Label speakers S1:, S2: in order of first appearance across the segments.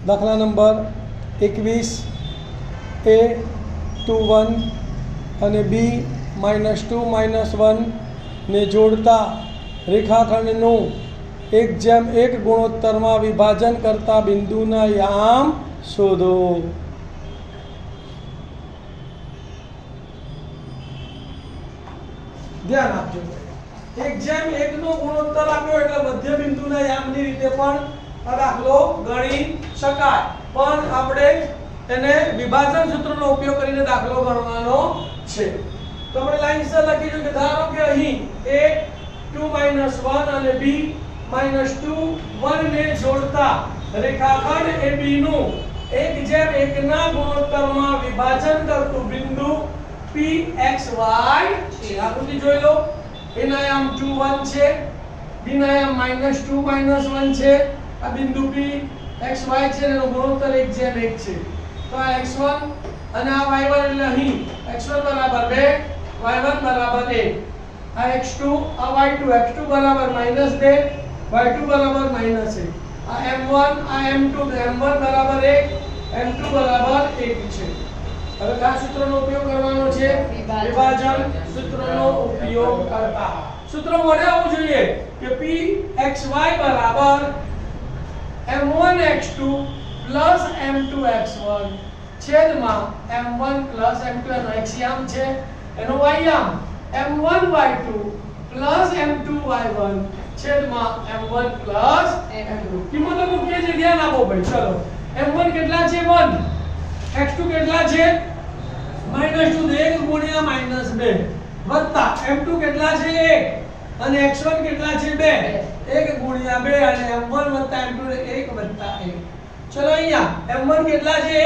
S1: દાખલા number 21 a 2 1 અને b -2 -1 ને જોડતા રેખાખંડનું 1:1 ગુણોત્તરમાં વિભાજન કરતા બિંદુના યામ શોધો. ધ્યાન આપજો. 1:1 નો ગુણોત્તર આપ્યો એટલે મધ્ય બિંદુના યામની રીતે પણ આ દાખલો ગણી શકાય, પણ આપણે તેને વિભાજન સૂત્રનો ઉપયોગ કરીને દાખલો ગણવાનો છે. તો આપણે લાઈનસર લખીશું કે ધારો કે અહીં a 2 -1 અને b -2 1 ને જોડતા રેખાખંડ AB નું 1:1 ના ગુણોત્તરમાં વિભાજન કરતું બિંદુ PXY છે. આકૃતિ જોઈ લો. a ના યામ 2 1 છે, b ના યામ -2 -1 છે. આ બિંદુ PXY છે એનો ગુણોત્તર 1:1 છે. તો આ x1 અને આ y1 એટલે અહીં x1 બરાબર 2, y1 બરાબર 1. આ x2 આ y2, x2 બરાબર -2, y2 બરાબર -1. આ m1 આ m2, તો m1 બરાબર 1, m2 બરાબર 1 છે. હવે કયા સૂત્રનો ઉપયોગ કરવાનો છે? વિભાજન સૂત્રનો ઉપયોગ કરતા. સૂત્ર મોઢે આવવું જોઈએ કે pxy બરાબર m1x2 m2x1 છેદમાં m1 m2 એનો x યામ છે, એનો y યામ m1y2 m2y1 છેદમાં m1 m2. કિંમતો મૂકીએ છીએ, ધ્યાન આપો ભાઈ. ચલો, m1 કેટલા છે? 1. x2 કેટલા છે? -2, તો 1 ગુણ્યા -2 વત્તા m2 કેટલા છે? 1 અને x1 કેટલા છે? 2. 1 ગુણ્યા 2 અને m1 વત્તા m2 ને 1 વત્તા 1. ચલો અહીંયા m1 કેટલા છે?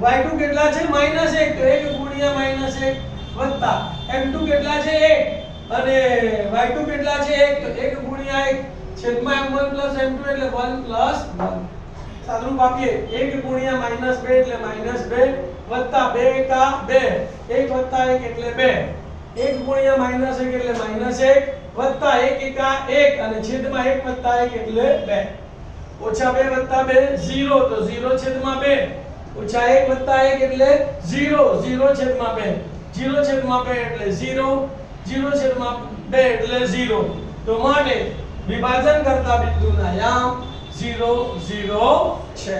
S1: 1. y2 કેટલા છે? -1, તો 1 ગુણ્યા -1 વત્તા m2 કેટલા છે? 1 અને y2 કેટલા છે? 1, તો 1 ગુણ્યા 1 છેદમાં m1 m2 એટલે 1 1. સાદુરૂપ આપીએ 1 ગુણ્યા -2 એટલે -2 વત્તા 2 એકા 2, 1 વત્તા 1 એટલે 2, 1 ગુણ્યા -1 એટલે -1 વત્તા 1 એકા 1 અને છેદમાં 1 વત્તા 1 એટલે 2. ઓછા 2 વત્તા 2 0, તો 0 છેદમાં 2 ઓછા 1 વત્તા 1 એટલે 0, 0 છેદમાં 2, 0 છેદમાં 2 એટલે 0, 0 છેદમાં 2 એટલે 0. તો માટે વિભાજન કરતા બિંદુના યામ 0 0 છે.